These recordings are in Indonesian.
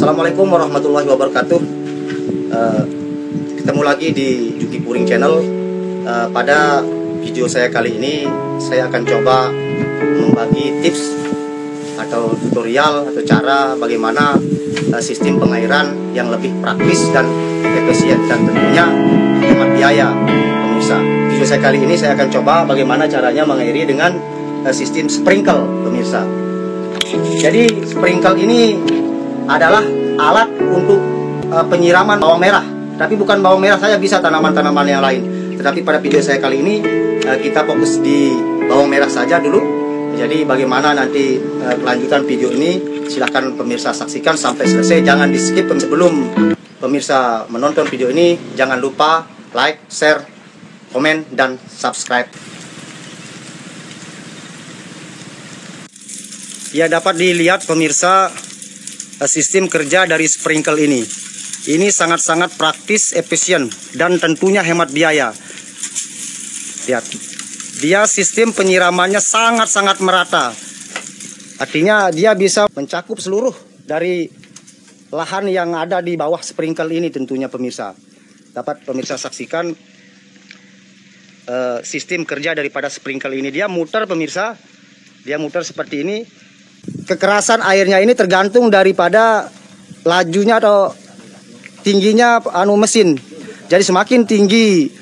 Assalamualaikum warahmatullahi wabarakatuh. Ketemu lagi di Yuki Puring Channel. Pada video saya kali ini, saya akan coba membagi tips atau tutorial atau cara bagaimana sistem pengairan yang lebih praktis dan efisien dan tentunya hemat biaya, pemirsa. Video saya kali ini saya akan coba bagaimana caranya mengairi dengan sistem sprinkle, pemirsa. Jadi sprinkle ini adalah alat untuk penyiraman bawang merah. Tapi bukan bawang merah saja, bisa tanaman-tanaman yang lain. Tetapi pada video saya kali ini kita fokus di bawang merah saja dulu. Jadi bagaimana nanti kelanjutan video ini, silahkan pemirsa saksikan sampai selesai. Jangan di skip. Sebelum pemirsa menonton video ini, jangan lupa like, share, komen, dan subscribe. Ya, dapat dilihat pemirsa sistem kerja dari sprinkle ini. Ini sangat-sangat praktis, efisien, dan tentunya hemat biaya. Lihat, dia sistem penyiramannya sangat-sangat merata. Artinya dia bisa mencakup seluruh dari lahan yang ada di bawah sprinkle ini tentunya pemirsa. Dapat pemirsa saksikan sistem kerja daripada sprinkle ini. Dia muter pemirsa, dia muter seperti ini. Kekerasan airnya ini tergantung daripada lajunya atau tingginya mesin. Jadi semakin tinggi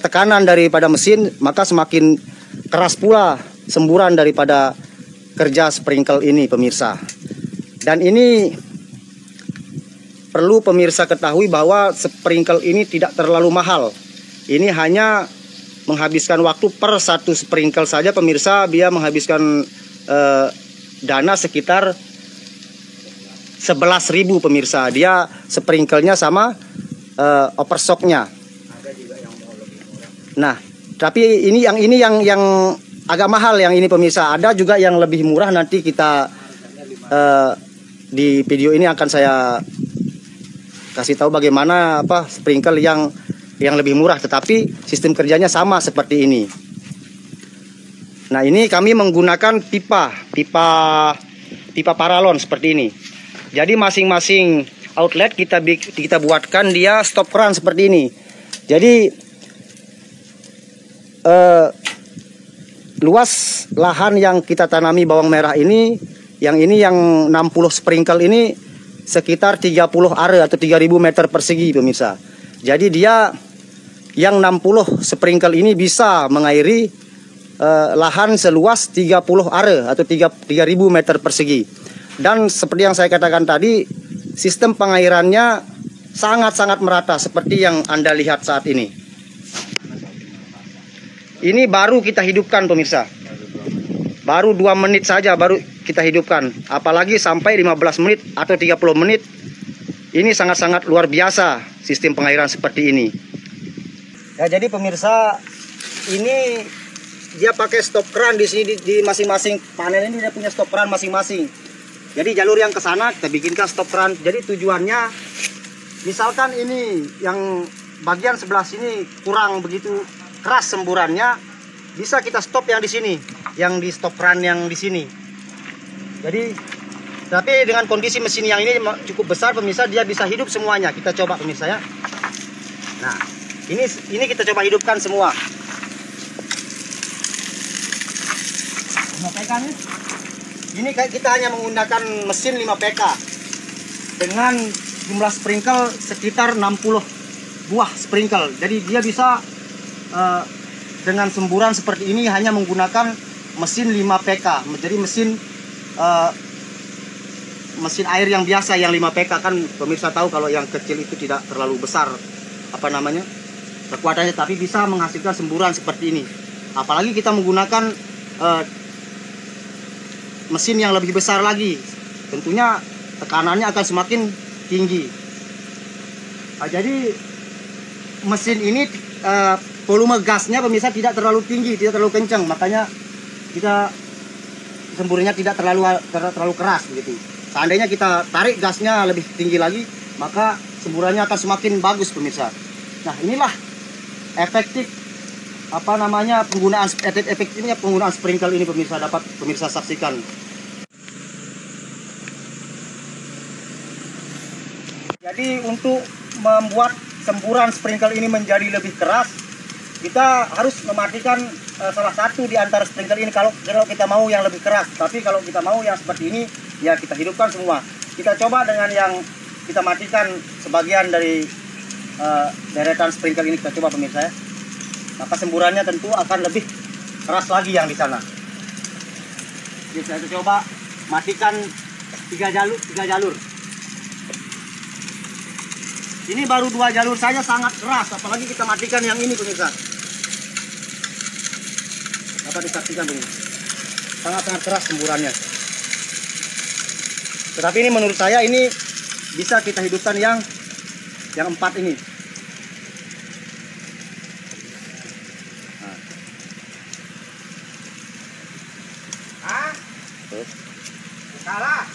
tekanan daripada mesin, maka semakin keras pula semburan daripada kerja sprinkle ini pemirsa. Dan ini perlu pemirsa ketahui bahwa sprinkle ini tidak terlalu mahal. Ini hanya menghabiskan waktu per satu sprinkle saja pemirsa, dia menghabiskan dana sekitar 11.000 pemirsa. Dia sprinkle-nya sama overstock-nya. Nah, tapi ini yang agak mahal yang ini pemirsa. Ada juga yang lebih murah, nanti kita di video ini akan saya kasih tahu bagaimana sprinkle yang lebih murah, tetapi sistem kerjanya sama seperti ini. Nah, ini kami menggunakan pipa paralon seperti ini. Jadi masing-masing outlet kita buatkan dia stop run seperti ini. Jadi luas lahan yang kita tanami bawang merah ini, yang 60 sprinkle ini sekitar 30 are atau 3.000 meter persegi pemirsa. Jadi dia yang 60 sprinkle ini bisa mengairi lahan seluas 30 are atau 3.000 meter persegi. Dan seperti yang saya katakan tadi, sistem pengairannya sangat-sangat merata seperti yang Anda lihat saat ini. Ini baru kita hidupkan pemirsa. Baru 2 menit saja baru kita hidupkan. Apalagi sampai 15 menit atau 30 menit. Ini sangat-sangat luar biasa sistem pengairan seperti ini. Ya, jadi pemirsa, ini dia pakai stop run di sini, di masing-masing panel ini dia punya stop run masing-masing. Jadi jalur yang ke sana kita bikinkan stop run. Jadi tujuannya, misalkan ini yang bagian sebelah sini kurang begitu keras semburannya, bisa kita stop yang di sini, yang di stop run yang di sini. Jadi, tapi dengan kondisi mesin yang ini cukup besar pemirsa, dia bisa hidup semuanya. Kita coba pemirsa ya. Nah, ini kita coba hidupkan semua. Ini kita hanya menggunakan mesin 5 PK dengan jumlah sprinkle sekitar 60 buah sprinkle. Jadi dia bisa dengan semburan seperti ini hanya menggunakan mesin 5 PK. Jadi mesin air yang biasa yang 5 PK kan pemirsa tahu kalau yang kecil itu tidak terlalu besar kekuatannya, tapi bisa menghasilkan semburan seperti ini. Apalagi kita menggunakan mesin yang lebih besar lagi, tentunya tekanannya akan semakin tinggi. Nah, jadi mesin ini volume gasnya pemirsa tidak terlalu tinggi, tidak terlalu kencang, makanya kita semburannya tidak terlalu keras begitu. Seandainya kita tarik gasnya lebih tinggi lagi, maka semburannya akan semakin bagus pemirsa. Nah, inilah efektif efektifnya penggunaan sprinkle ini pemirsa, dapat pemirsa saksikan. Jadi untuk membuat semburan sprinkle ini menjadi lebih keras, kita harus mematikan salah satu di antara sprinkle ini kalau kita mau yang lebih keras. Tapi kalau kita mau yang seperti ini, ya kita hidupkan semua. Kita coba dengan yang kita matikan sebagian dari deretan sprinkle ini, kita coba pemirsa ya. Maka semburannya tentu akan lebih keras lagi yang di sana. Jadi saya coba matikan 3 jalur. Ini baru 2 jalur saja sangat keras, apalagi kita matikan yang ini pemirsa. Dapat disaksikan pemirsa, sangat keras semburannya. Tetapi ini menurut saya ini bisa kita hidupkan yang 4 ini. Salah.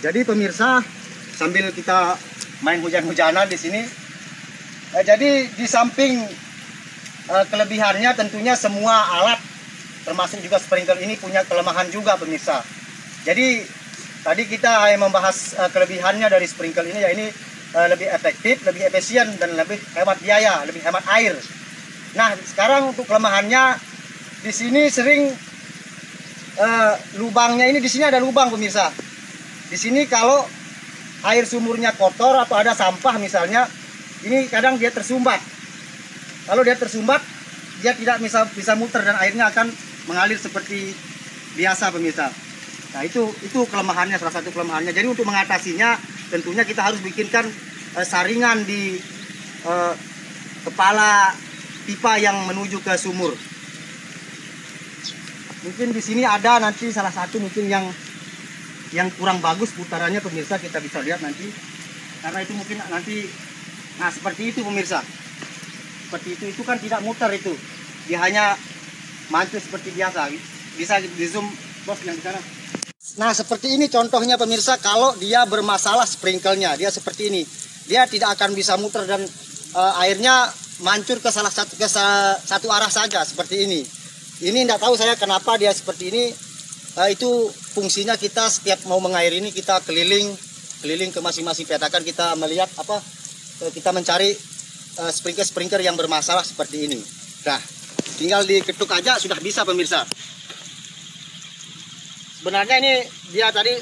Jadi pemirsa, sambil kita main hujan-hujanan di sini, jadi di samping kelebihannya tentunya semua alat termasuk juga sprinkler ini punya kelemahan juga pemirsa. Jadi tadi kita membahas kelebihannya dari sprinkler ini, ya ini lebih efektif, lebih efisien dan lebih hemat biaya, lebih hemat air. Nah sekarang untuk kelemahannya di sini sering lubangnya ini, di sini ada lubang pemirsa. Di sini kalau air sumurnya kotor atau ada sampah misalnya, ini kadang dia tersumbat. Kalau dia tersumbat, dia tidak bisa muter dan airnya akan mengalir seperti biasa pemirsa. Nah itu kelemahannya, salah satu kelemahannya. Jadi untuk mengatasinya tentunya kita harus bikinkan saringan di kepala pipa yang menuju ke sumur. Mungkin di sini ada nanti salah satu mungkin yang kurang bagus putarannya pemirsa, kita bisa lihat nanti. Karena itu mungkin nanti, nah seperti itu pemirsa. Seperti itu kan tidak muter itu. Dia hanya mancur seperti biasa. Bisa di zoom bos yang di sana. Nah seperti ini contohnya pemirsa, kalau dia bermasalah sprinklenya, dia seperti ini. Dia tidak akan bisa muter dan airnya mancur ke satu arah saja seperti ini. Ini tidak tahu saya kenapa dia seperti ini. Itu fungsinya kita setiap mau mengairi ini kita keliling ke masing-masing petakan, kita melihat kita mencari sprinkler yang bermasalah seperti ini. Nah, tinggal diketuk aja sudah bisa pemirsa. Sebenarnya ini dia tadi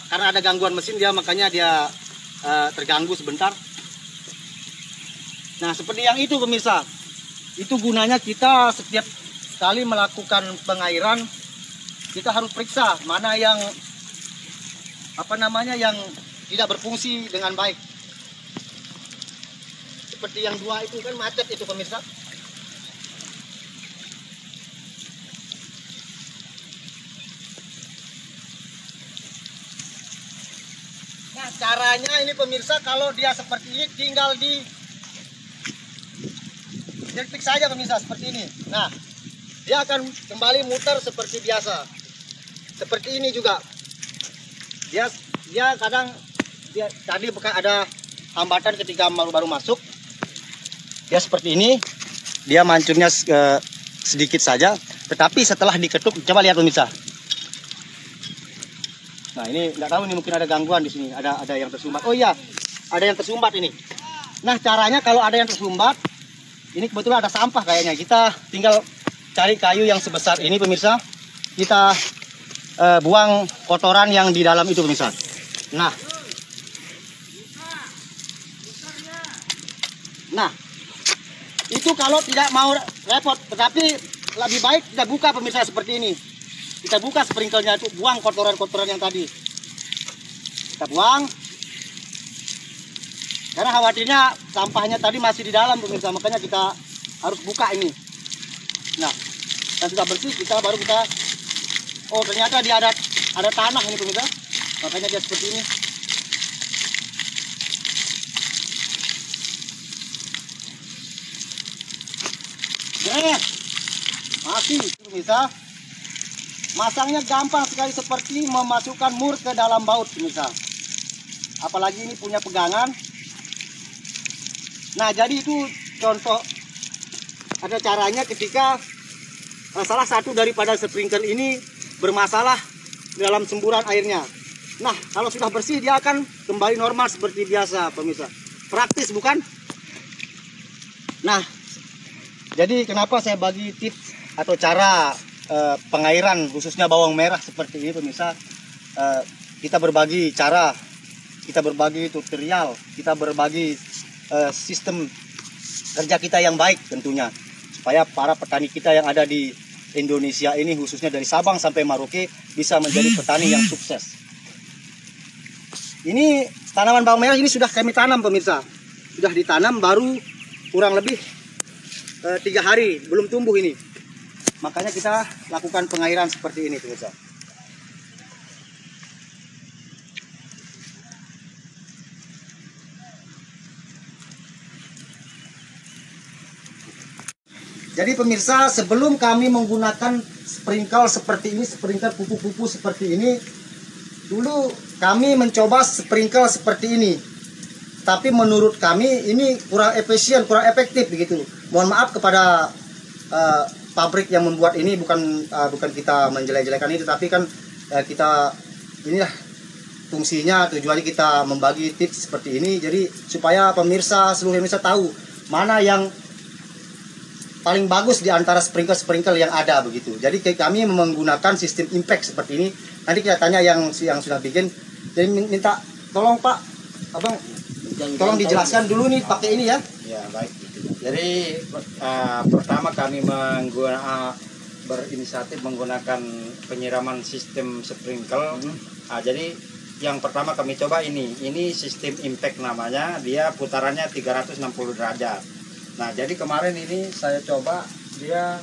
karena ada gangguan mesin dia, makanya dia terganggu sebentar. Nah, seperti yang itu pemirsa. Itu gunanya kita setiap kali melakukan pengairan, kita harus periksa mana yang yang tidak berfungsi dengan baik. Seperti yang 2 itu kan macet itu pemirsa. Nah caranya ini pemirsa, kalau dia seperti ini tinggal detik saja pemirsa seperti ini. Nah dia akan kembali muter seperti biasa. Seperti ini juga. Dia kadang tadi ada hambatan ketika baru masuk. Dia seperti ini. Dia mancurnya sedikit saja. Tetapi setelah diketuk, coba lihat pemirsa. Nah ini nggak tahu, ini mungkin ada gangguan di sini. Ada yang tersumbat. Oh iya, ada yang tersumbat ini. Nah caranya kalau ada yang tersumbat, ini kebetulan ada sampah kayaknya. Kita tinggal cari kayu yang sebesar ini pemirsa, kita buang kotoran yang di dalam itu pemirsa. Nah itu kalau tidak mau repot, tetapi lebih baik kita buka pemirsa seperti ini. Kita buka sprinklernya itu, buang kotoran-kotoran yang tadi. Kita buang. Karena khawatirnya sampahnya tadi masih di dalam pemirsa, makanya kita harus buka ini. Nah, dan sudah bersih, baru kita, oh ternyata dia ada tanah ini pemirsa, makanya dia seperti ini. Masih pemirsa, masangnya gampang sekali seperti memasukkan mur ke dalam baut pemirsa. Apalagi ini punya pegangan. Nah jadi itu contoh, ada caranya ketika salah satu daripada sprinkler ini bermasalah dalam semburan airnya. Nah, kalau sudah bersih dia akan kembali normal seperti biasa, pemirsa. Praktis bukan? Nah, jadi kenapa saya bagi tips atau cara pengairan khususnya bawang merah seperti ini, pemirsa. Kita berbagi cara, kita berbagi tutorial, kita berbagi sistem kerja kita yang baik tentunya, supaya para petani kita yang ada di Indonesia ini, khususnya dari Sabang sampai Merauke, bisa menjadi petani yang sukses. Ini tanaman bawang merah ini sudah kami tanam, pemirsa. Sudah ditanam baru kurang lebih 3 hari, belum tumbuh ini. Makanya kita lakukan pengairan seperti ini, pemirsa. Jadi pemirsa, sebelum kami menggunakan sprinkle seperti ini, sprinkle pupuk-pupuk seperti ini, dulu kami mencoba sprinkle seperti ini. Tapi menurut kami ini kurang efisien, kurang efektif begitu. Mohon maaf kepada pabrik yang membuat ini, bukan kita menjelek-jelekan ini, tapi kan kita inilah fungsinya, tujuannya kita membagi tips seperti ini. Jadi supaya pemirsa, seluruh pemirsa tahu mana yang paling bagus di antara sprinkle yang ada begitu. Jadi kami menggunakan sistem impact seperti ini. Nanti kita tanya yang sudah bikin. Jadi minta tolong Pak, Abang, tolong dijelaskan dulu nih pakai ini ya. Ya baik. Jadi pertama kami berinisiatif menggunakan penyiraman sistem sprinkle. Jadi yang pertama kami coba ini sistem impact namanya. Dia putarannya 360 derajat. Nah, jadi kemarin ini saya coba dia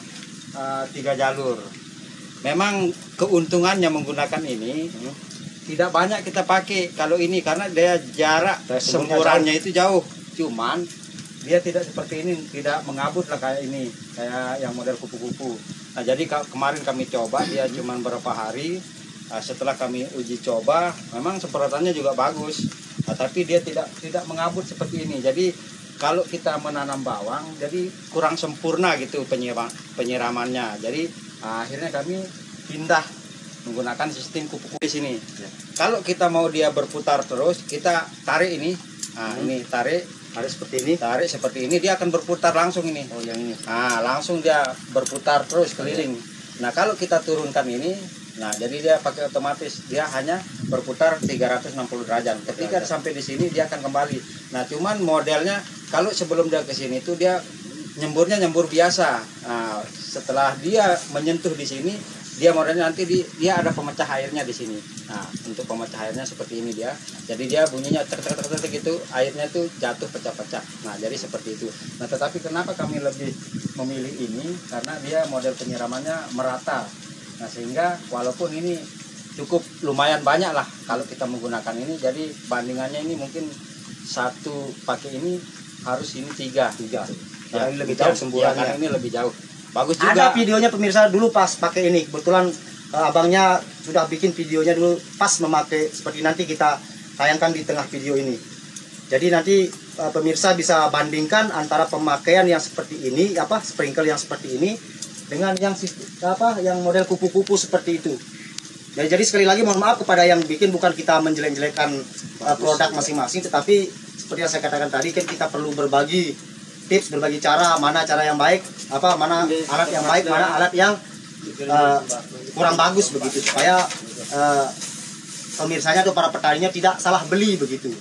3 jalur. Memang keuntungannya menggunakan ini tidak banyak kita pakai kalau ini, karena dia jarak semburannya itu jauh. Cuman dia tidak seperti ini, tidak mengabut lah kayak ini, kayak yang model kupu-kupu. Nah, jadi kemarin kami coba dia cuman berapa hari. Setelah kami uji coba, memang semprotannya juga bagus. Tapi dia tidak mengabut seperti ini. Jadi kalau kita menanam bawang, jadi kurang sempurna gitu penyiramannya. Jadi akhirnya kami pindah menggunakan sistem kupu-kupu di sini. Ya. Kalau kita mau dia berputar terus, kita tarik ini. Nah, ini tarik seperti ini. Tarik seperti ini, dia akan berputar langsung ini. Oh, yang ini. Nah, langsung dia berputar terus keliling. Nah, kalau kita turunkan ini, nah jadi dia pakai otomatis, dia hanya berputar 360 derajat. Ketika sampai di sini dia akan kembali. Nah, cuman modelnya kalau sebelum dia ke sini itu dia nyemburnya nyembur biasa. Nah, setelah dia menyentuh di sini, dia modelnya nanti dia ada pemecah airnya di sini. Nah, untuk pemecah airnya seperti ini dia. Jadi dia bunyinya tek gitu, airnya itu jatuh pecah-pecah. Nah, jadi seperti itu. Nah, tetapi kenapa kami lebih memilih ini? Karena dia model penyiramannya merata. Nah, sehingga walaupun ini cukup lumayan banyak lah kalau kita menggunakan ini. Jadi bandingannya ini mungkin satu pakai ini harus ini tiga. Ya, ini lebih jauh semburannya. Ya, ini lebih jauh. Bagus juga. Ada videonya pemirsa dulu pas pakai ini. Kebetulan abangnya sudah bikin videonya dulu pas memakai seperti, nanti kita tayangkan di tengah video ini. Jadi nanti pemirsa bisa bandingkan antara pemakaian yang seperti ini, sprinkle yang seperti ini dengan yang model kupu-kupu seperti itu. Jadi sekali lagi mohon maaf kepada yang bikin, bukan kita menjelek-jelekan produk masing-masing, tetapi seperti yang saya katakan tadi, kan kita perlu berbagi tips, berbagi cara, mana cara yang baik, mana alat yang baik, mana alat yang kurang bagus begitu, supaya pemirsanya atau para petaninya tidak salah beli begitu.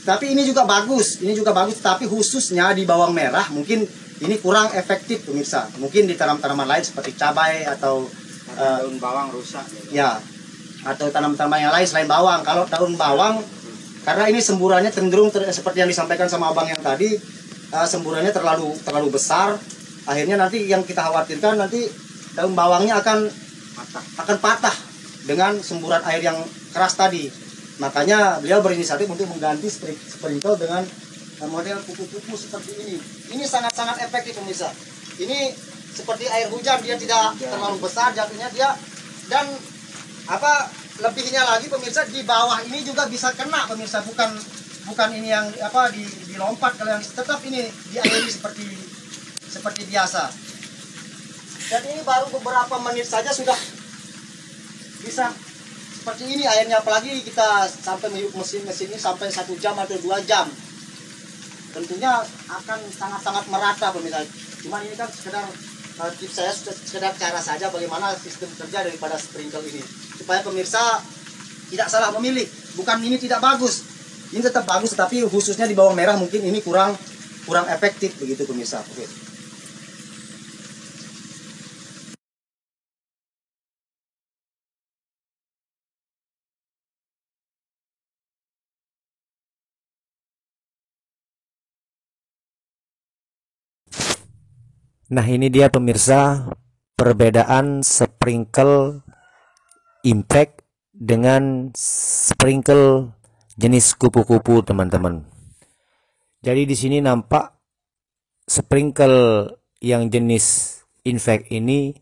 Tapi ini juga bagus, tapi khususnya di bawang merah mungkin ini kurang efektif pemirsa. Mungkin di tanaman-tanaman lain seperti cabai atau daun bawang rusak. Ya, atau tanaman-tanaman yang lain selain bawang. Kalau daun bawang, karena ini semburannya cenderung seperti yang disampaikan sama abang yang tadi, semburannya terlalu besar. Akhirnya nanti yang kita khawatirkan nanti daun bawangnya akan patah dengan semburan air yang keras tadi. Makanya beliau berinisiatif untuk mengganti sprinkle dengan model kupu-kupu seperti ini. Ini sangat-sangat efektif pemirsa. Ini seperti air hujan, dia tidak terlalu besar jatuhnya dia, dan lebihnya lagi pemirsa, di bawah ini juga bisa kena pemirsa, bukan ini yang dilompat, kalau yang tetap ini diairi seperti biasa. Dan ini baru beberapa menit saja sudah bisa seperti ini airnya, apalagi kita sampai menghirup mesin ini sampai 1 jam atau 2 jam, tentunya akan sangat-sangat merata pemirsa. Cuman ini kan sekedar tips saya, sekedar cara saja bagaimana sistem kerja daripada sprinkle ini, supaya pemirsa tidak salah memilih. Bukan ini tidak bagus, ini tetap bagus, tetapi khususnya di bawang merah mungkin ini kurang efektif begitu pemirsa. Oke. Nah, ini dia pemirsa perbedaan sprinkle impact dengan sprinkle jenis kupu-kupu, teman-teman. Jadi di sini nampak sprinkle yang jenis impact ini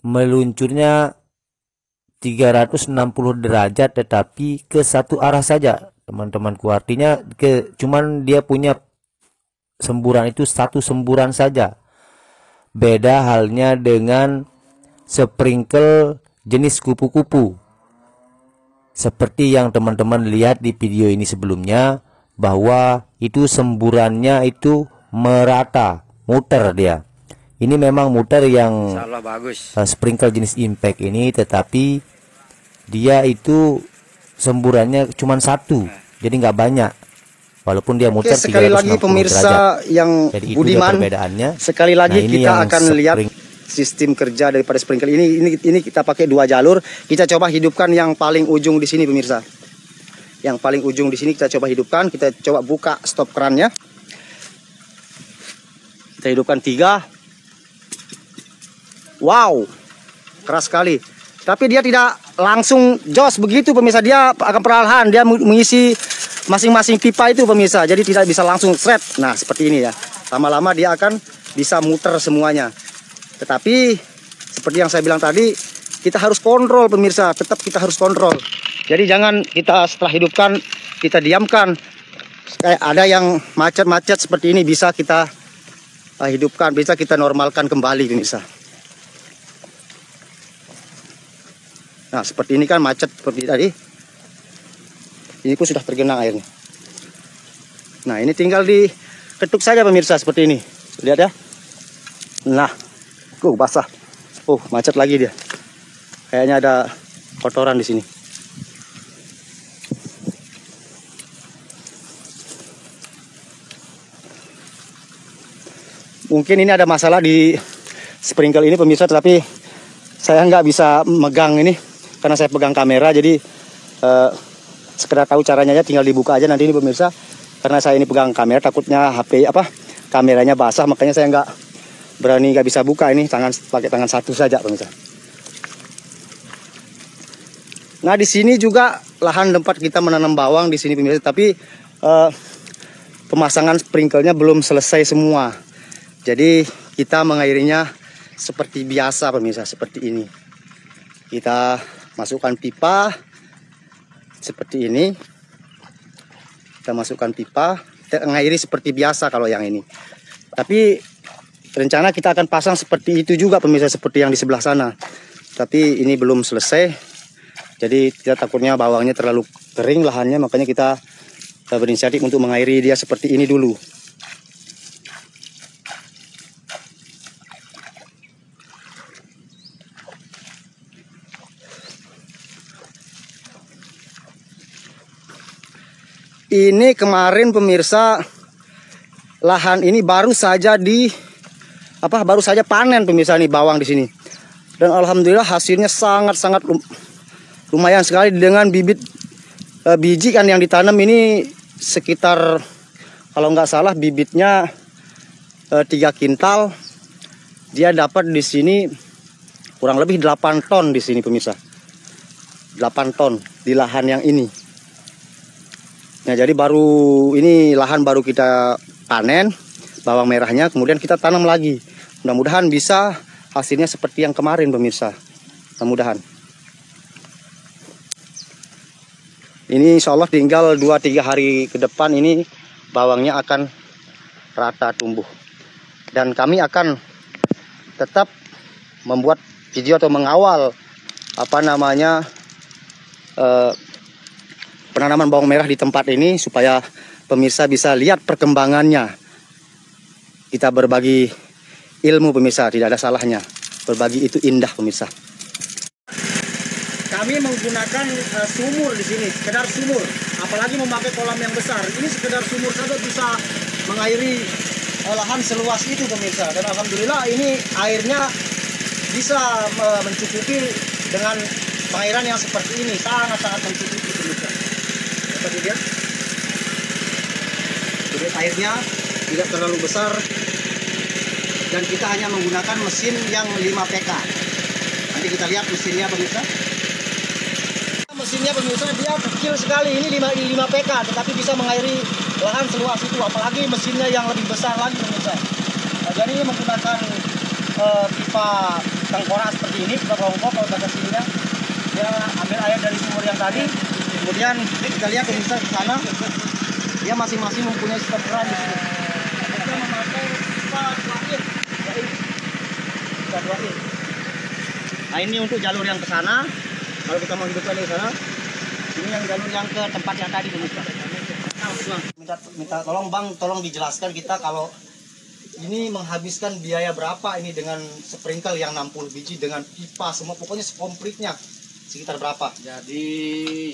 meluncurnya 360 derajat tetapi ke satu arah saja, teman-temanku. Artinya cuman dia punya semburan itu satu semburan saja. Beda halnya dengan sprinkle jenis kupu-kupu. Seperti yang teman-teman lihat di video ini sebelumnya, bahwa itu semburannya itu merata, muter dia. Ini memang muter yang bagus. Sprinkle jenis impact ini, tetapi dia itu semburannya cuma satu, jadi nggak banyak. Walaupun dia muter. Oke, sekali lagi pemirsa derajat. yang Jadi budiman, sekali lagi kita akan lihat sistem kerja daripada sprinkle ini kita pakai 2 jalur. Kita coba hidupkan yang paling ujung di sini pemirsa. Yang paling ujung di sini kita coba hidupkan. Kita coba buka stop kerannya. Kita hidupkan 3. Wow, keras sekali. Tapi dia tidak langsung jos begitu pemirsa. Dia akan perlahan. Dia mengisi masing-masing pipa itu pemirsa. Jadi tidak bisa langsung seret. Nah seperti ini ya. Lama-lama dia akan bisa muter semuanya. Tetapi seperti yang saya bilang tadi, kita harus kontrol pemirsa. Tetap kita harus kontrol. Jadi jangan kita setelah hidupkan kita diamkan. Kayak ada yang macet-macet seperti ini, bisa kita hidupkan, bisa kita normalkan kembali pemirsa. Nah seperti ini kan macet seperti tadi. Ini pun sudah tergenang airnya. Nah ini tinggal diketuk saja pemirsa seperti ini. Lihat ya. Nah, basah. Macet lagi dia. Kayaknya ada kotoran di sini. Mungkin ini ada masalah di sprinkle ini pemirsa, tetapi saya nggak bisa megang ini karena saya pegang kamera, jadi sekedar tahu caranya aja, tinggal dibuka aja nanti ini pemirsa. Karena saya ini pegang kamera, takutnya kameranya basah, makanya saya nggak bisa buka ini, pakai tangan satu saja pemirsa. Nah di sini juga lahan tempat kita menanam bawang di sini pemirsa, tapi pemasangan sprinklenya belum selesai semua. Jadi kita mengairinya seperti biasa pemirsa, seperti ini. Kita masukkan pipa seperti ini. Kita masukkan pipa, kita ngairi seperti biasa kalau yang ini. Tapi rencana kita akan pasang seperti itu juga pemirsa, seperti yang di sebelah sana. Tapi ini belum selesai. Jadi kita takutnya bawangnya terlalu kering lahannya, makanya kita berinisiatif untuk mengairi dia seperti ini dulu. Ini kemarin pemirsa, lahan ini baru saja panen pemirsa nih bawang di sini. Dan alhamdulillah hasilnya sangat-sangat lumayan sekali dengan bibit biji kan yang ditanam ini sekitar, kalau nggak salah bibitnya 3 kintal. Dia dapat di sini kurang lebih 8 ton di sini pemirsa. 8 ton di lahan yang ini. Nah jadi lahan baru kita panen bawang merahnya, kemudian kita tanam lagi. Mudah-mudahan bisa hasilnya seperti yang kemarin pemirsa. Mudah-mudahan. Ini insya Allah tinggal 2-3 hari ke depan ini bawangnya akan rata tumbuh. Dan kami akan tetap membuat video atau mengawal penanaman bawang merah di tempat ini supaya pemirsa bisa lihat perkembangannya. Kita berbagi ilmu pemirsa, tidak ada salahnya. Berbagi itu indah pemirsa. Kami menggunakan sumur di sini, sekedar sumur. Apalagi memakai kolam yang besar. Ini sekedar sumur saja bisa mengairi lahan seluas itu pemirsa. Dan alhamdulillah ini airnya bisa mencukupi dengan pengairan yang seperti ini. Sangat-sangat mencukupi pemirsa. Seperti dia. Jadi airnya tidak terlalu besar. Dan kita hanya menggunakan mesin yang 5 PK. Nanti kita lihat mesinnya pemirsa. Mesinnya pemirsa dia kecil sekali, ini 5 PK, tetapi bisa mengairi lahan seluas itu. Apalagi mesinnya yang lebih besar lagi pemirsa. Nah, jadi ini menggunakan pipa tengkorak seperti ini, pipa rongkok kalau bahasa sininya. Dia ambil air dari sumur yang tadi, kemudian kita lihat pemirsa di sana, dia masing-masing mempunyai sistem keran di sini. Kita memakai pipa 2 in. Nah ini untuk jalur yang ke sana. Kalau kita mau hidupkan di sana, ini yang jalur yang ke tempat yang tadi pemirsa. Minta tolong bang, tolong dijelaskan kita kalau ini menghabiskan biaya berapa ini dengan sprinkle yang 60 biji dengan pipa semua, pokoknya sekomplitnya sekitar berapa? Jadi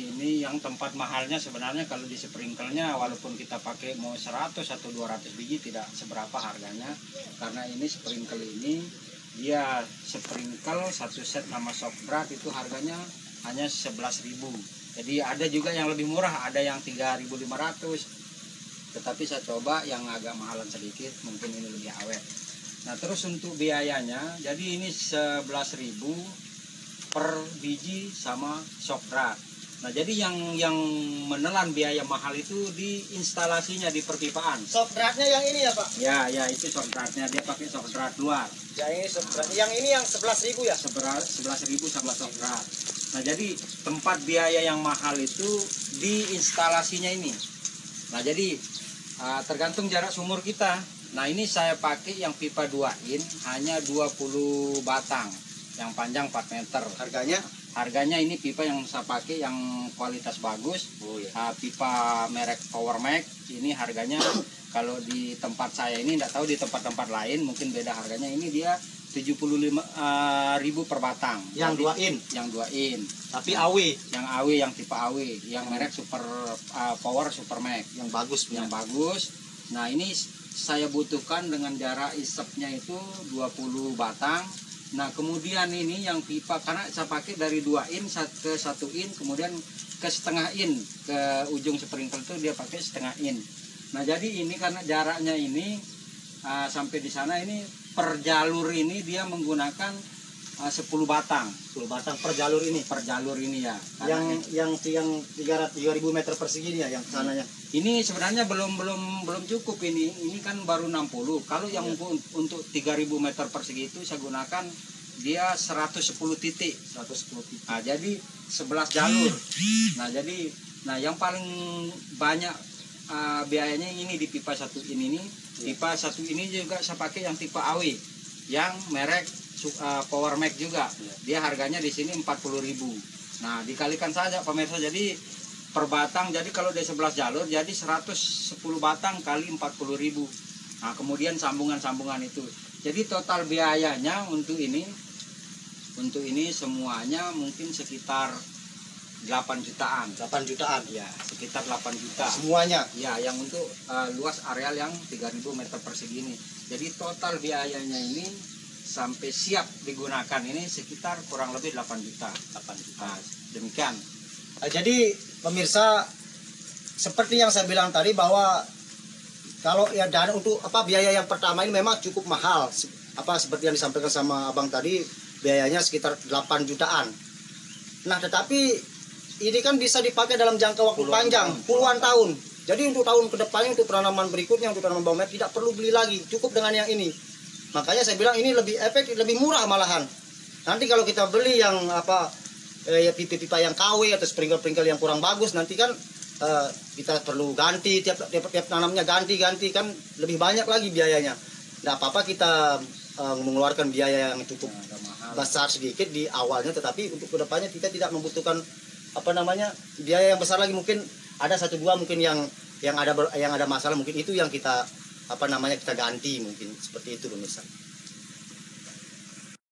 ini yang tempat mahalnya sebenarnya kalau di sprinkle-nya walaupun kita pakai mau 100 atau 200 biji tidak seberapa harganya, karena ini sprinkle ini dia sprinkle satu set sama shock berat itu harganya hanya 11.000. Jadi ada juga yang lebih murah, ada yang 3.500. Tetapi saya coba yang agak mahalan sedikit, mungkin ini lebih awet. Nah, terus untuk biayanya, jadi ini 11.000 per biji sama shock berat. Nah, jadi yang menelan biaya mahal itu di instalasinya, di perpipaan. Shock beratnya yang ini ya Pak? Ya itu shock beratnya, dia pakai shock berat luar. Ya ini shock berat. Yang ini yang 11.000 ya? 11.000 sama shock berat. Nah, jadi tempat biaya yang mahal itu di instalasinya ini. Nah, jadi tergantung jarak sumur kita. Nah, ini saya pakai yang pipa 2 in hanya 20 batang. Yang panjang 4 meter. Harganya ini pipa yang saya pakai yang kualitas bagus. Pipa merek Power Mac. Ini harganya kalau di tempat saya ini, tidak tahu di tempat-tempat lain mungkin beda harganya. Ini dia 75.000 per batang. Yang 2 in. Yang 2 in. Tapi AW. Yang AW, yang tipe AW, yang merek Super Power Super Mac. Yang bagus. Yang bagus. Nah, ini saya butuhkan dengan jarak isepnya itu 20 batang. Nah, kemudian ini yang pipa, karena saya pakai dari 2 in ke 1 in, kemudian ke setengah in, ke ujung sprinkle itu dia pakai setengah in. Nah, jadi ini karena jaraknya ini sampai di sana ini per jalur ini dia menggunakan 10 batang. 10 batang per jalur ini? Per jalur ini ya. Yang 3.000 meter persegi ya yang sananya? Ini sebenarnya belum cukup ini. Ini kan baru 60. Kalau yang untuk 3.000 meter persegi itu saya gunakan dia 110 titik. 110 titik. Nah, jadi 11 jalur. Nah, yang paling banyak biayanya ini di pipa 1 ini. Pipa 1 ini juga saya pakai yang tipe AW. Yang merek Power Mac juga. Dia harganya di sini 40.000. Nah, dikalikan saja pemirsa, jadi per batang, jadi kalau dia 11 jalur jadi 110 batang kali 40.000. Nah, kemudian sambungan-sambungan itu. Jadi total biayanya untuk ini semuanya mungkin sekitar 8 jutaan. 8 jutaan? Ya, sekitar 8 juta. Semuanya? Ya, yang untuk luas areal yang 3.000 meter persegi ini. Jadi total biayanya ini sampai siap digunakan ini sekitar kurang lebih 8 juta. 8 juta. Nah, demikian. Jadi pemirsa, seperti yang saya bilang tadi bahwa kalau ya dana untuk biaya yang pertama ini memang cukup mahal. Seperti yang disampaikan sama abang tadi, biayanya sekitar 8 jutaan. Nah, tetapi ini kan bisa dipakai dalam jangka waktu panjang, puluhan tahun. Jadi untuk tahun kedepannya, untuk penanaman berikutnya, untuk tanaman bawang merah tidak perlu beli lagi, cukup dengan yang ini. Makanya saya bilang ini lebih efektif, lebih murah malahan. Nanti kalau kita beli yang pipa-pipa yang KW atau sprinkle-sprinkle yang kurang bagus, nanti kan kita perlu ganti tiap tanamnya ganti kan lebih banyak lagi biayanya. Tidak apa-apa kita mengeluarkan biaya yang cukup besar sedikit di awalnya, tetapi untuk kedepannya kita tidak membutuhkan apa namanya, biaya yang besar lagi, mungkin ada satu dua mungkin yang ada masalah, mungkin itu yang kita apa namanya kita ganti, mungkin seperti itu pemirsa.